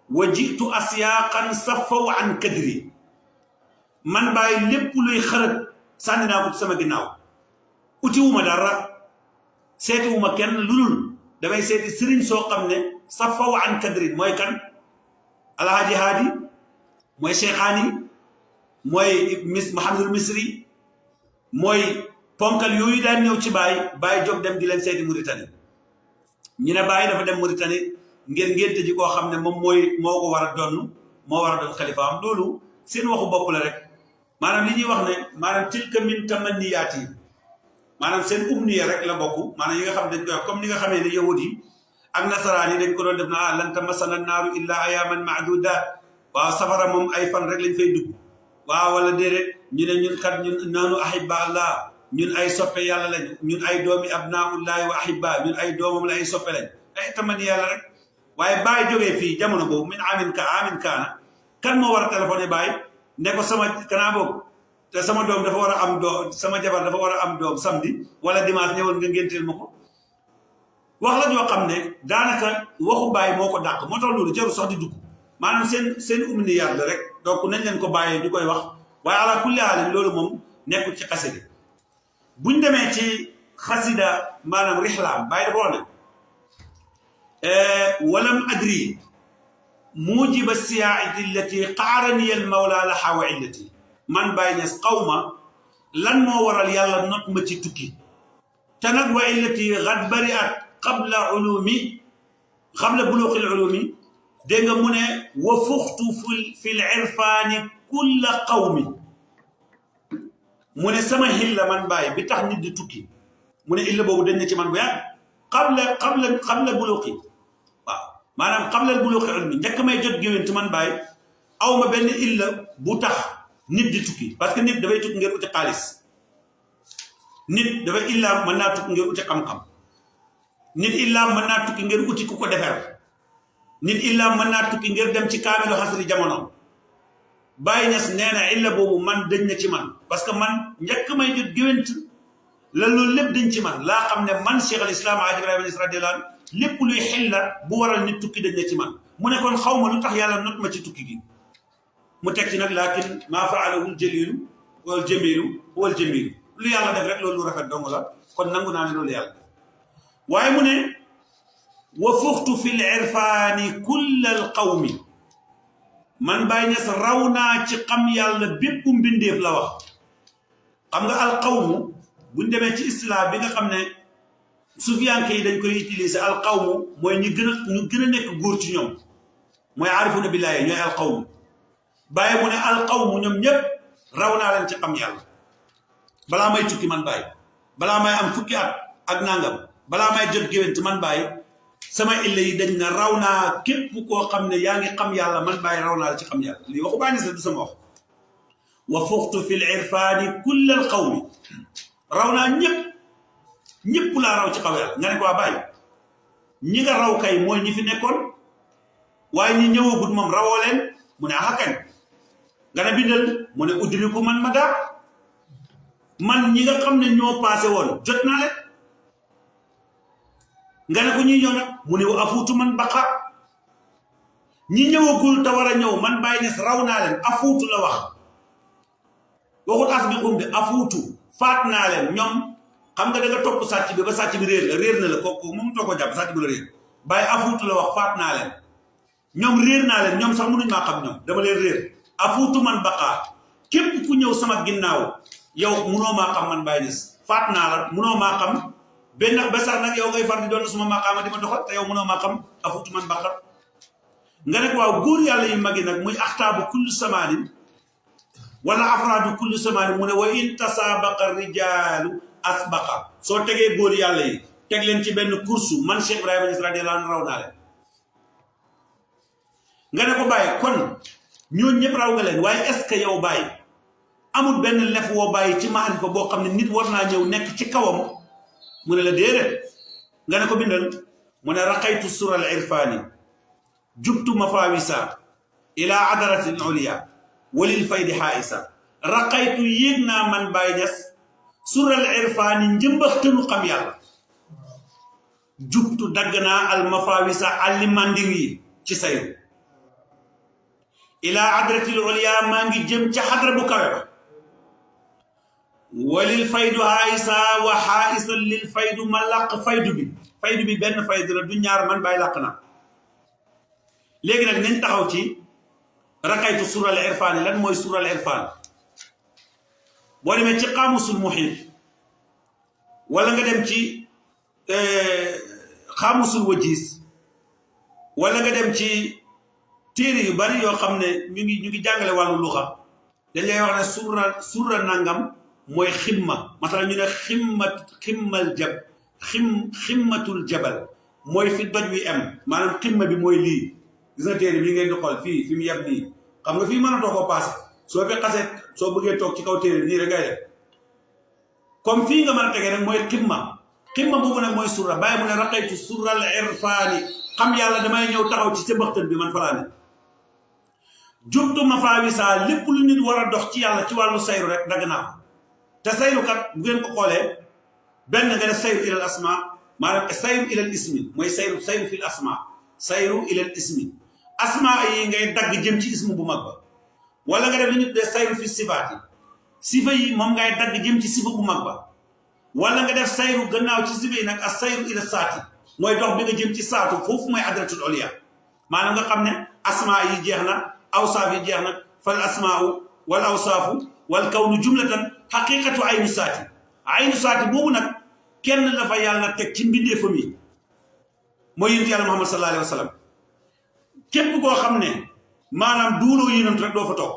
wa jitu asyaaqan safaw an kadri man Baye lépp luy xarat sànni naa ko ci sama ginnaaw utiwuma dara seetiwuma kenn lu dul damay seeti sëriñ soo xam ne safaw an kadri mooy kan alhaaji haadi mooy cheikhaani mooy Mahamadul Misri mooy ponkal yooyu daan ñëw ci Baye jóg dem di leen seeti Mauritanie ñu ne Baye dafa dem Mauritanie ngir ngénte ji koo xam ne moom moo ko war a donn moo war a doon xalifaam loolu seen waxu bopp la rek maanaam li ñuy wax ne maanaam tilka min tamanniyaati maanaam seen umniya rek la bokk maanaam yi nga xam dañ koy wax comme ni nga xamee ne yahud yi ak nasaraan yi dañ ko doon def na lan tamassana naaru illa ayaman maadudat waaw safara moom ay fan rek lañ fay dugg waaw wala déedéet ñu ne ñun kat ñun naanu ahibba allah ñun ay soppe yàlla lañ ñun ay doomi abnaullahi wa ahibba ñun ay doomam la ay soppe lañ ay tamani yàlla rek waaye bàyyi jógee fii jamono boobu min amin kaana kan moo war a téléphoné bàyyi ne ko sama kanaa boobu te sama doom dafa war a am doom sama jabar dafa war a am doom samedi wala dimanche ñëwal nga ngénteel ma ko wax la ñoo xam ne daanaka waxu bàyyi moo ko dàq moo tax loolu jarul sax di dugg maanaam seen umni yàlla rek donc nañ leen ko bàyyee ñu koy wax waaye ala kulli haalin loolu moom nekkul ci xasida buñ demee ci xasida maanaam rixlaam bàyyi dafa wax ne walam adri mujiba siyaati allati qaarani al mawla laha wa illati man Baye Niass xawma lan moo waral yàlla not ma ci tukki te nag wa illati xad bari at qabla buluuqil ulumi dégg nga mu ne wa fuxtu fi l irfaani kulla qawmi mu ne sama xilla man Baye bi tax nit di tukki mu ne illa boobu dañ ne ci man bu yàgg qabla buluuqi waaw maanaam qabla buluuqi ulumi njëkk may jot géwént man Baye aw ma benn illa bu tax nit di tukki parce que nit dafay tukki ngir uti xaalis nit dafay illaam mën naa tukki ngir uti xam-xam nit illaam mën naa tukki ngir uti ku ko defar nit illaam mën naa tukki ngir dem ci kaamilu xasri jamono Baye Niass nee na illa boobu man dañ na ci man parce que man njëkk may jot géwént la loolu lépp dañ ci man laa xam ne man Cheikh al Islam Hadj Ibrahima Niass radiyallahu anhu lépp luy xilla bu waral nit tukki dañ na ci man mu ne kon xaw ma lu tax yàlla not ma ci tukki gi mu teg ci nag laakin maa faalahu jalilu wal jamilu wal jamilu lu yàlla def rek loolu lu rafet dong la kon nangu naa ne loolu yàlla waaye mu ne wa fuxtu fi l irfaani kulla al qawmi man Baye Niass raw naa ci xam yàlla bépp mbindeef la wax xam nga al qawmu buñ demee ci islam bi nga xam ne sufiyanke yi dañ koy utiliser al qawmu mooy ñu gën a nekk góor ci ñoom mooy aarifuna billaahi ñooy al qawmu Baye mu ne alqawmu ñoom ñëpp raw naa leen ci xam yàlla balaa may tukki man Baye balaa may am fukki at ak nangam balaa may jot géwént man Baye sama illa yi dañ na raw naa képp koo xam ne yaa ngi xam yàlla man Baye raw naa la ci xam yàlla lii waxu Baye Niass du sama wax wa fuxtu fi l irfaani kulla al qawmi raw naa ñëpp laa raw ci xaw yàlla nga ne ko waa Baye ñi nga raw kay mooy ñi fi nekkoon waaye ñi ñëwagut moom rawoo leen mu ne ah kañ nga ne bindal mu ne udriku man ma daa man ñi nga xam ne ñoo passé woon jot naa leen nga ne ko ñuy ñëw nag mu ne wa afuutu man baqa ñi ñëwagul te war a ñëw man Baye Niass raw naa leen afuutu la wax waxul asbiqum de afuutu faat naa leen ñoom xam nga da nga topp sàcc bi ba sàcc bi réer na la kooku moom too ko jàpp sàcc bi la réer Baye afuutu la wax faat naa leen ñoom réer naa leen ñoom sax mënuñ maa xam ñoom dama leen réer afuutu man baqaa képp ku ñëw sama ginnaaw yow munoo maa xam man Baye Niass faat naa la munoo maa xam benn ba sax nag yow ngay far di doon suma maqaama di ma doxal te yow munoo maa xam afuutu man baqaa nga ne ko waaw góor yàlla yu magi nag muy axtaabu kullu samaanin wala afraadu kullu samaanin mu ne wa in tasaabaqa rijaalu asbaqa soo tegee góor yàlla yi teg leen ci benn kursu man Cheikh Ibrahima Niass radiyallahu anhu raw naa leen nga ne ko Baye kon ñooñu ñëpp raw nga leen waaye est-ce que yow Baye amul benn lef woo Baye ci maarifa boo xam ne nit war naa ñëw nekk ci kawam mu ne la déedéet nga ne ko bindal mu ne raqaytu sural irfaani jubtu mafawisa ila adaratin uliya walil faydi xaayisa raqaytu yéeg naa man Baye Niass sural irfaani njëmbaxtanu xam yàlla jubtu dagg naa al mafawisa alli manding yi ci sayru ila adratil uliya maa ngi jëm ca xadra bu kawe ba walil faydu xaayisa wa xaayisa lil faydu ma làq faydu bi benn faydu la du ñaar man Baye làq naa léegi nag nañ taxaw ci raqaytu sural irfaan lan mooy sural irfaan boo demee ci xaamusul muhiit wala nga dem ci xaamusul wajiis wala nga dem ci téere yu bari yoo xam ne ñu ngi jàngale wàllu luxa dañ lay wax ne surra nangam mooy ximma masala ñu ne ximmatul jabal mooy fi doj wi am maanaam ximma bi mooy lii gis nga téere bii ngeen di xool fii fi mu yem nii xam nga fii mën a too koo passé soo fi xasee soo bëggee toog ci kaw téere nii rek ngay def comme fii nga mën a tegee rek mooy ximma boobu nag mooy surra bàyyi mu ne raqaytu surral irfaani xam yàlla damay ñëw taxaw ci ca bëxtan bi man falaa ne jubtu ma faawisa lépp lu nit war a dox ci yàlla ci wàllu sayru rek dagg naa ko te sayru kat bu ngeen ko xoolee benn nga def sayru ilal asma maanaam sayru ilal ismi mooy sayru fil asma sayru ilal ismi asma yi ngay dagg jëm ci ismu bu mag ba wala nga def li ñu tuddee sayru fi sifaat yi sifa yi moom ngay dagg jëm ci sifa bu mag ba wala nga def sayru gannaaw ci sifa yi nag ak sayru ila saati mooy dox bi nga jëm ci saatu foofu mooy adratul oliya maanaam nga xam ne asma yi jeex na awsaaf yi jeex na fal asmaau wal awsaafu wal kawnu jumlatan xaqiqatu aynu saati boobu nag kenn la fa yàlla teg ci mbindeefam yi mooy yonent yàlla Muhammad sallallahu alayhi wa sallam képp koo xam ne maanaam duuloo yonentu rek doo fa toog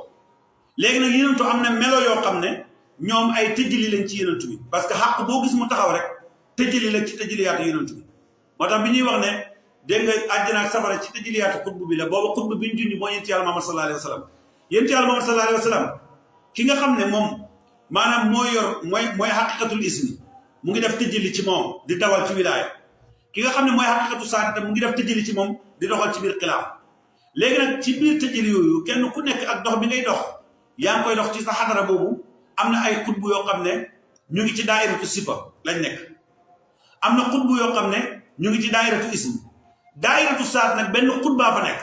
léegi nag yonentu am na melo yoo xam ne ñoom ay tëjali lañ ci yonentu bi parce que xaq boo gis mu taxaw rek tëjali la ci tëjaliyaatu yonentu bi moo tax bi ñuy wax ne dégg nga àjjana ak safara ci tëjaliyaatu xutbu bi la booba xutbu bi ñu junj mooy yonent yàlla Muhammad sallallahu alayhi wa sallam yonent yàlla Muhammad sallallahu alayhi wa sallam ki nga xam ne moom maanaam mooy xaqiqatul ismi mu ngi def tëjali ci moom di dawal ci wilaaya ki nga xam ne mooy xaqiqatu saati tam mu ngi def tëjali ci moom di doxal ci biir xilaaf léegi nag ci biir tëjali yooyu kenn ku nekk ak dox bi ngay dox yaa ngi koy dox ci sa xadara boobu am na ay xutbu yoo xam ne ñu ngi ci daairatu sifa lañ nekk am na xutbu yoo xam ne ñu ngi ci daairatu ism daairatu saat nag benn xutbaa fa nekk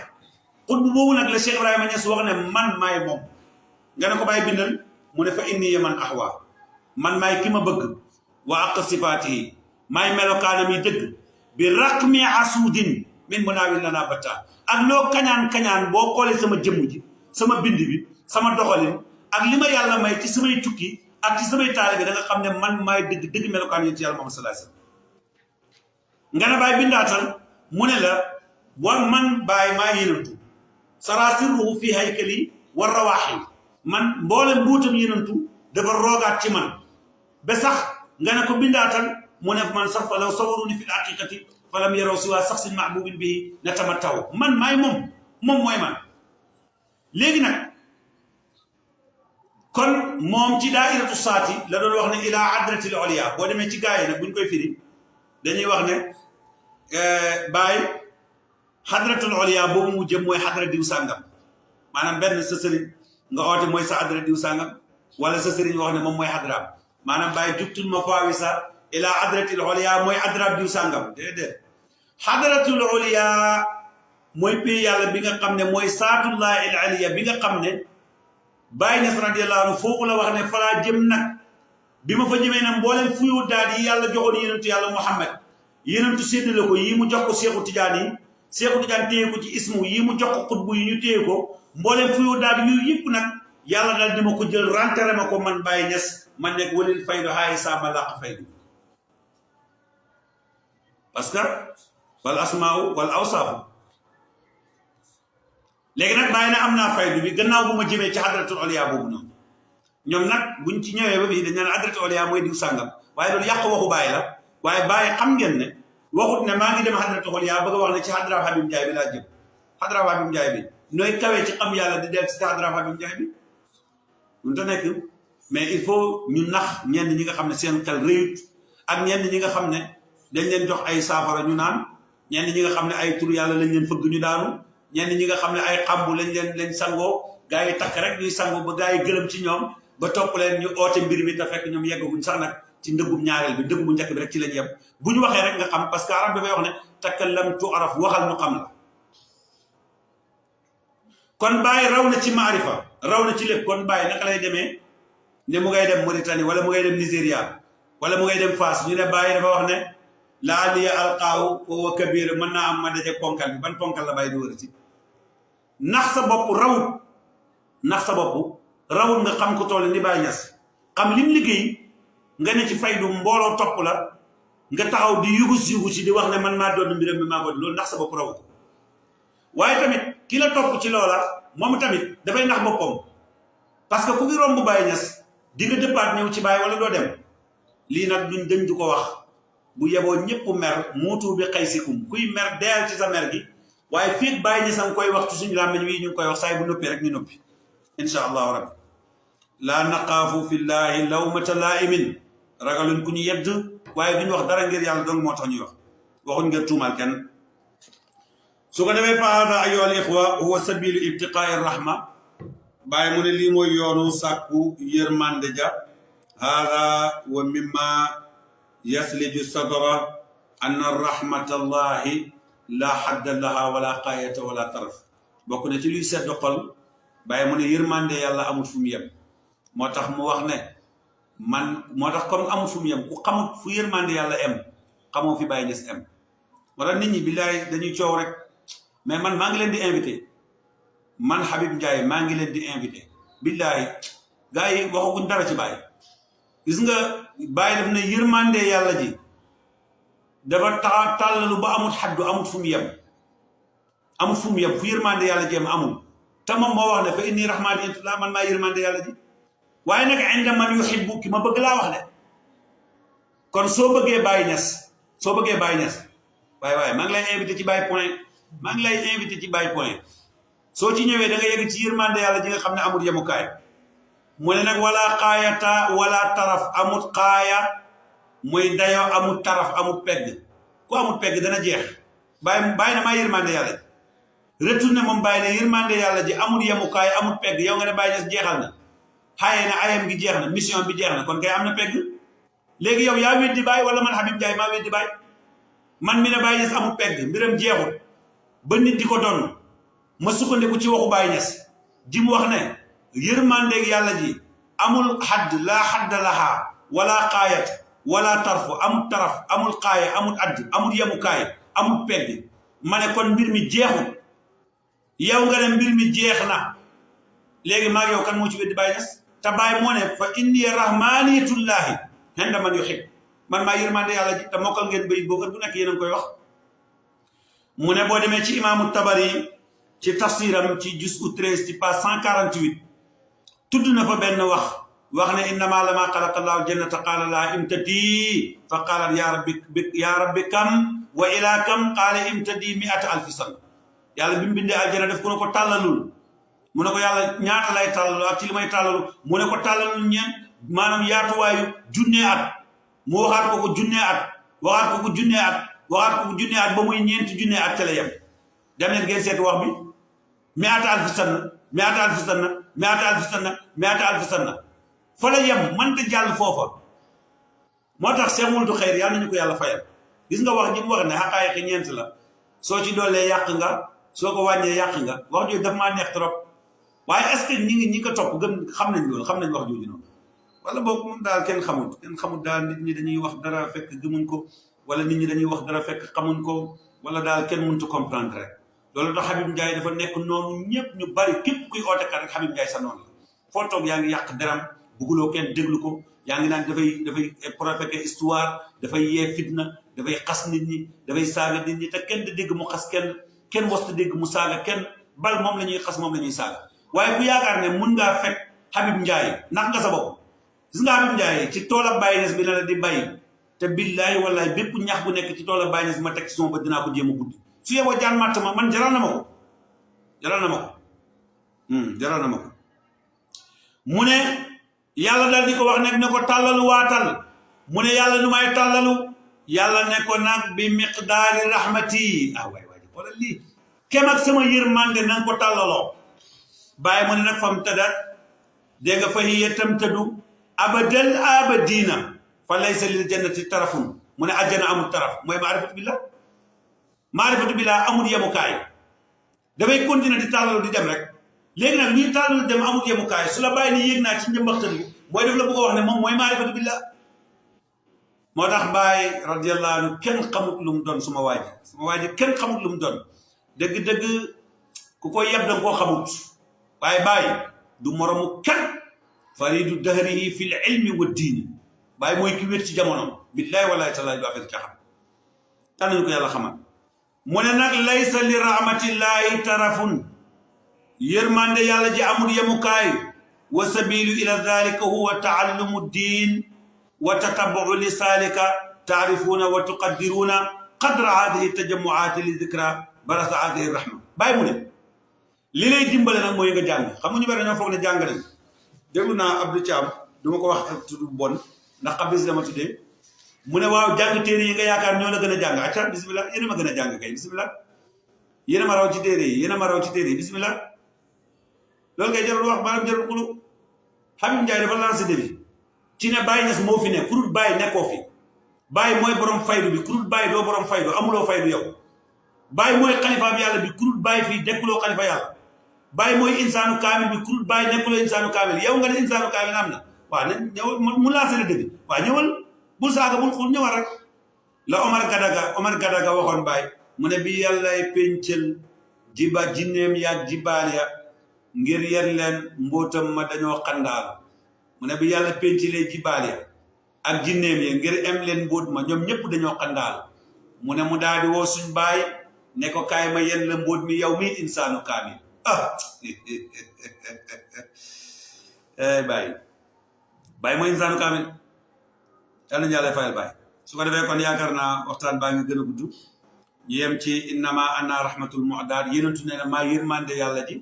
xutbu boobu nag la Cheikh Ibrahima Niass wax ne man maay moom nga ne ko bàyyi bindal mu ne fa inni man ahwa man maay ki ma bëgg wa aq sifaati yi maay melokaanam yi dëgg bi raqmi asudin min munaawil lana batta ak loo kañaan boo xoolee sama jëmm ji sama bind bi sama doxalin ak li ma yàlla may ci samay tukki ak ci samay taalibe da nga xam ne man maay dëgg melokaan yonent yàlla Muhammad sallallahu alayhi wasallam nga ne bàyyi bindaatal mu ne la wa man bàyyi maa yénantu sarasirruhu fi haykali wa rawaaxi man mboole mbuutam yénantu dafa roogaat ci man ba sax nga ne ko bindaatal mu ne man sax fa law sawaruni fi l haqiqati falam yaraw siwa saxsin mahbubin bihi natamattaw man maay moom mooy man léegi nag kon moom ci daairatu saati la doon wax ne ila adratil oliya boo demee ci gaa yi nag bu ñu koy firi dañuy wax ne bàyyi xadratul oliya boobu mu jëm mooy xadra diw sàngam maanaam benn sa sëriñ nga oote mooy sa adra diw sàngam wala sa sëriñ wax ne moom mooy xadraam maanaam bàyyi jubtul ma faawisa ila adratil oliya mooy adraab diw sàngam déedéet xadratul oliya mooy pay yàlla bi nga xam ne mooy saatullah il aliya bi nga xam ne Baay Ñas radiyallahu anhu foofu la wax ne falaa jëm nag bi ma fa jëmee nag mbooleem fuyu daal yi yàlla joxoon yonentu yàlla Muhammad yonentu séddale ko yii mu jox ko Seexu Tijaan yi Seexu Tijaan téye ko ci ismu yii mu jox ko xutbu yi ñu téye ko mbooleem fuyu daal yu yëpp nag yàlla daal dima ko jël rentere ma ko man Baay Ñas man nekk walil faydu haayi sama làq faydu parce que wal asmaau wal awsaafu léegi nag bàyyi na am naa faydu bi gannaaw bu ma jëmee ci hadratul oliya boobu noonu ñoom nag buñ ci ñëwee ba fii dañ naan hadratul oliya mooy diw sàngam waaye loolu yàq waxu bàyyi la waaye bàyyi xam ngeen ne waxut ne maa ngi dem hadratul oliya bëgg a wax ne ci hadra Habib Ndiaye bi laa jëm hadra Habib Ndiaye bi nooy kawee ci xam yàlla di del ci hadra Habib Ndiaye bi mun ta nekk mais il faut ñu nax ñenn ñi nga xam ne seen xel rëyut ak ñenn ñi nga xam ne dañ leen jox ay saafara ñu naan ñenn ñi nga xam ne ay tur yàlla lañ leen fëgg ñu daanu ñenn ñi nga xam ne ay xambu lañ sangoo gaa yi takk rek ñuy sangoo ba gaa yi gëlëm ci ñoom ba topp leen ñu oote mbir mi te fekk ñoom yeggaguñ sax nag ci ndëggum ñaareel bi ndëgg bu njëkk bi rek ci lañ yem bu ñu waxee rek nga xam parce que arab dafay wax ne takallam tu araf waxal ñu xam la kon bàyyi raw na ci maarifa raw na ci lépp kon bàyyi naka lay demee ne mu ngay dem Mauritanie wala mu ngay dem Nigéria wala mu ngay dem Fass ñu ne bàyyi dafa wax ne laa liya alqaaw wa kabir mën naa am ma daje ponkal bi ban ponkal la bàyyi di wërati nax sa bopp rawut nga xam ko toll ni Baay Ñas xam lim liggéey nga ne ci faydu mbooloo topp la nga taxaw di yugu si di wax ne man maa doon mbiram mi maa ko loolu nax sa bopp rawut waaye tamit ki la topp ci loola moom tamit dafay nax boppam parce que ku ngi romb Baay Ñas di nga dëppaat ñëw ci baay wala doo dem lii nag duñ dañ du ko wax bu yeboo ñëpp mer muutu bi xaysikum kuy mer deel ci sa mer gi waaye fii bàyyi ñi sang koy wax ci suñu làmmiñ wi ñu ngi koy wax saay bu noppi rek ñu noppi insha allahu rabbi laa naqaafu fillahi lawmata laa'imin ragaluñ ku ñu yedd waaye duñu wax dara ngir yàlla dong moo tax ñuy wax waxuñ ngir tuumal kenn su ko defee fa hada ayyuha al ixwa huwa sabilu ibtiqaai rahma bàyyi mu ne lii mooy yoonu sàkku yërmande ja hada wa mimma yasliju sadra anna rahmatallahi la hadda laha wala qaayata wala taraf bokk na ci luy sedd xol bàyyi mu ne yërmande yàlla amul fu mu yem moo tax mu wax ne man moo tax comme amul fu mu yem ku xamut fu yërmande yàlla em xamoo fi Baye Niass em moo tax nit ñi billaay dañuy coow rek mais man maa ngi leen di invité man Habib Ndiaye maa ngi leen di invité billaay gars yi waxaguñ dara ci Baye gis nga Baye def ne yërmande yàlla ji dafa tàllalu ba amul xaddu amul fu mu yem amul fu mu yem fu yërmande yàlla ji em amul te moom moo wax ne fa inni rahmaani la man maa yërmande yàlla ji waaye nag inda man yuhibbu ki ma bëgg laa wax de kon soo bëggee Baye Niass waaye maa ngi lay invité ci Baye point maa ngi lay invité ci Baye point soo ci ñëwee da nga yegg ci yërmande yàlla ji nga xam ne amul yemukaay mu ne nag wala xaayata wala taraf amut xaaya muy dayoo amut taraf amut pegg ku amut pegg dana jeex bàyyi na maa yërmande yàlla ji retourné moom bàyyi ne yërmande yàlla ji amul yemukaay amut pegg yow nga ne Baye Niass jeexal na xaaye na ayam gi jeex na mission bi jeex na kon kay am na pegg léegi yow yaa weddi Baye wala man Habib Ndiaye maa weddi Baye man mi ne Baye Niass amul pegg mbiram jeexul ba nit di ko doon ma sukkandiku ci waxu Baye Niass ji mu wax ne yërmandeeg yàlla ji amul xadd laa xadda lahaa wala xaayat wala tarfu amul taraf amul xaaya amul add amul yemukaay amul pegg ma ne kon mbir mi jeexul yow nga ne mbir mi jeex na léegi maa yow kan moo ci weddi Baye Niass te Baye moo ne fa inni rahmaniyatullahi inda man yuhib man maa yërmande yàlla ji te mokkal ngeen bayit boo bu nekk yéen a ngi koy wax mu ne boo demee ci imaamu Tabari ci tafsiram ci juz'u 13 ci page 148 tudd na fa benn wax ne innama lama xalaqa allahu jannata qaala laha imtadi fa qaalat ya rabbi kam wa ila kam qaala imtadi mi'ata alfi sana yàlla bi mu bindee aljanna def ku ne ko tàllalul mu ne ko yàlla ñaata lay tàllalu ak ci li may tàllalu mu ne ko tàllalul ñeent maanaam yaatuwaayu junnee at mu waxaat ko ko junnee at waxaat ko ko junnee at waxaat ko junne at ba muy ñeenti junne at ca la yem dem leen ngeen seeti wax bi mi'ata alfi sanna mi'ata alfi sanna mi'ata alfi sanna mi'ata alfi sanna fa la yem mënta jàll foofa moo tax seemul du xëyr yàlla nañu ko yàlla fayal gis nga wax ji mu wax ne xaqaayiqi ñeent la soo ci doolee yàq nga soo ko wàññee yàq nga wax jooju daf maa neex trop waaye est-ce que ñi ko topp gëm xam nañ loolu xam nañ wax jooju noonu wala boog moom daal kenn xamut daal nit ñi dañuy wax dara fekk gëmuñ ko wala nit ñi dañuy wax dara fekk xamuñ ko wala daal kenn mënut a comprendre rek loolu tax Habib Ndiaye dafa nekk noonu ñëpp ñu bari képp kuy ootekat rek Habib Ndiaye sa noonu la foo toog yaa ngi yàq deram bugguloo kenn déglu ko yaa ngi naan dafay prophéter histoire dafay yee fitna dafay xas nit ñi dafay saaga nit ñi te kenn di dégg mu xas kenn wasta dégg mu saaga kenn bal moom la ñuy xas moom la ñuy saaga waaye ku yaakaar ne mun ngaa fekk Habib Ndiaye nax nga sa bopp gis nga Habib Ndiaye ci toolam Baye Niass bi la di bay te billaay wallaay bépp ñax bu nekk ci toolam Baye Niass ma teg ci sama bët dinaa ko jéem a guddi su yeboo jaan màtt ma man jaral na ma ko mu ne yàlla dal di ko wax nag ne ko tàllalu waatal mu ne yàlla nu may tàllalu yàlla ne ko nag bi miqdaari rahmati waay wala lii kem ak sama yërmande na nga ko tàllaloo bàyyi mu ne nag fam tadat dégg nga fa hiya tamtadu abadal abadina fa laysa lil jannati tarafun mu ne àjjana amul taraf mooy maarifatu billah amul yemukaay dafay continuer di tàllalu di dem rek léegi nag ñuy tàllalu dem amul yemukaay su la bàyyi ni yéeg naa ci njëmbaxtan bi mooy def la bëgg a wax ne moom mooy maarifatu billah moo tax Baye radiyallahu anhu kenn xamut lu mu doon suma waaji kenn xamut lu mu doon dëgg-dëgg ku koy yeb danga koo xamut waaye Baye du moromu kenn faridu dahrihi fil ilmi wa diini Baye mooy ki wér ci jamono billahi wallahi taala du affaire caxam tan nañu ko yàlla xamal mu ne nag laysa li rahmatillahi tarafun yërmande yàlla ji amul yemukaay wa sabilu ila dhalika huwa taallumu ddin wa tatabucu li salika taarifuuna wa tuqaddiruuna qadra hadihi tajammuaati li dikra barasa hadihi rahma bàyyi mu ne li lay dimbale nag mooy nga jàng xam nga ñu bari dañoo foog ne jàng nañ déglu naa Abdou Thiam du ma ko wax tudd bon ndax xam bis dama tuddee mu ne waaw jàng téere yi nga yaakaar ñoo la gën a jàng acca bismillah yéen a ma gën a jàng kay bismillah yéen a ma raw ci téere yi yéen a ma raw ci téere yi bismillah loolu ngay jarul wax maanaam jarul xulu Habib Ndiaye dafa lancé défi ci ne Baye Niass moo fi ne ku dul Baye nekkoo fi Baye mooy borom faydu bi ku dul Baye doo borom faydu amuloo faydu yow Baye mooy xalifa bi yàlla bi ku dul Baye fii dekkuloo xalifa yàlla Baye mooy insaanu kaamil bi ku dul Baye nekkuloo insaanu kaamil yow nga ne insaanu kaamil am na waaw ne ñëwal mu lancé le défi waaw ñëwal bul saaga bul xul ñëwal rek la Omar Gadaga waxoon Baye mu ne bi yàllay péncël jiba jinneem yaag jibaal ya ngir yen leen mbootam ma dañoo xandaalu mu ne bi yàlla péncilee jibaal ya ak jinneem ya ngir em leen mbóot ma ñoom ñëpp dañoo xandaalu mu ne mu daal di woo suñ baay ne ko kaay ma yen la mbóot mi yow mi insaanu kaamil Baye mooy insaanu kaamil yàlla ñu yàlla fayal Baye su ko defee kon yaakaar naa waxtaan baa ngi gën a gudd ñu yem ci innama ana rahmatul mu'dad yénentu ne ne maa yërmande yàlla ji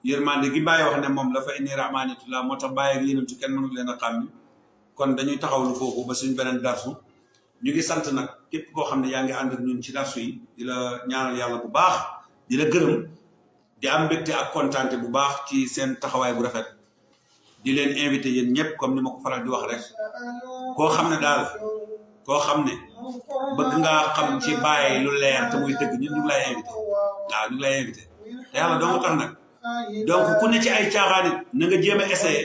yërmande gi Baye wax ne moom la fa inni rahmanitullah moo tax Baye ak yénentu kenn mënu leen a xam ni kon dañuy taxawlu foofu ba suñ beneen darsu ñu ngi sant nag képp koo xam ne yaa ngi ànd ak ñun ci darsu yi di la ñaanal yàlla bu baax di la gërëm di am mbégte ak kontaante bu baax ci seen taxawaay bu rafet di leen invité yéen ñëpp comme ni ma ko faral di wax rek koo xam ne daal koo xam ne bëgg ngaa xam ci Baye lu leer te muy dëgg ñun ñu ngi lay invité waaw ñu ngi lay invité te yàlla doo nga tax nag donc ku ne ci ay caaxaan it na nga jéem a essayé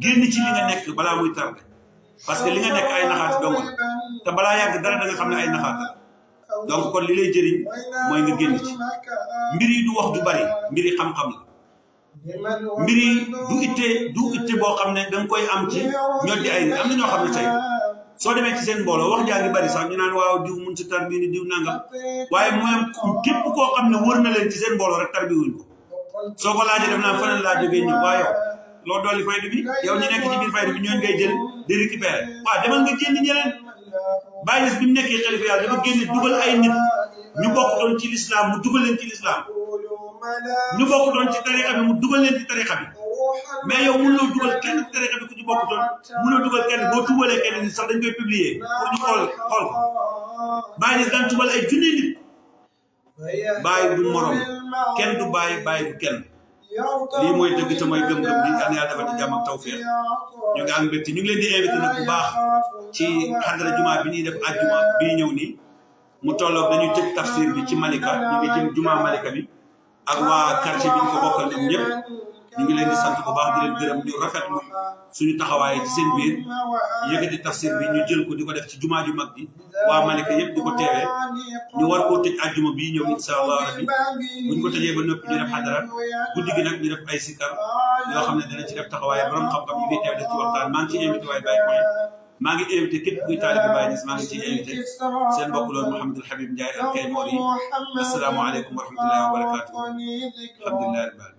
génn ci li nga nekk balaa muy tardé parce que li nga nekk ay naxaati dong la te balaa yàgg dara da nga xam ne ay naxaati la donc kon li lay jëriñ mooy nga génn ci mbir yi du wax du bari mbir yi xam-xam la mbir yi du itte boo xam ne da nga koy am ci ñoddi ay nit am na ñoo xam ne tey soo demee ci seen mbooloo wax jaa ngi bari sax ñu naan waaw diw mun si tarbi ni diw nangam waaye mooy képp koo xam ne wër na leen ci seen mbooloo rek tarbi wuñ ko soo ko laajee def naa faneen laa jógee ñëw waa yow loo dolli faydu bi yow ñu nekk ci biir faydu bi ñooñu ngay jël di récupérer waaw demal nga génn ñeneen Baye Niass bi mu nekkee xalifa yàlla dafa génne dugal ay nit ñu bokk doon ci lislaam mu dugal leen ci lislaam ñu bokk doon ci tarixa bi mu dugal leen ci tarixa bi mais yow mënuloo dugal kenn ci tarixa bi ku ci bokk doon mënuloo dugal kenn boo tubalee kenn nit sax dañ koy publier pour ñu xool ko Baye Niass daan tubal ay junni nit Baye du morom kenn du Baye du kenn lii mooy dëgg te mooy gëm-gëm bi yal na yàlla defal ci jàmm ak tawfeex ñu ngi am mbégte ñu ngi leen di invité nag bu baax ci xadara jumaa bi ñuy def àjjuma bii ñëw nii mu tolloog dañuy tëj tafsir bi ci Malika ñu ngi jëm jumaa Malika bi ak waa quartier bi ñu ko bokkal ñoom ñëpp ñu ngi leen di sant bu baax di leen gërëm di rafetlu suñu taxawaay ci seen biir yëkkati tafsir bi ñu jël ko di ko def ci jumaa ju mag bi waa Malika yëpp di ko teewee ñu war koo tëj àjjuma bii ñëw insha allah rabbi buñ ko tëjee ba noppi ñu def xadara guddi gi nag ñu def ay sikkar yoo xam ne dana ci def taxawaay borom xam-xam yi fiy teew def ci waxtaan maa ngi ci invité waaye Baye Point maa ngi invité képp kuy taalibe Baye Niass maa ngi ciy invité seen mbokk loolu Mouhamadul Habib Ndiaye ak kay moor yi asalaamaaleykum wa rahmatullahi wa barakatuh alhamdulillahi rabbil alamin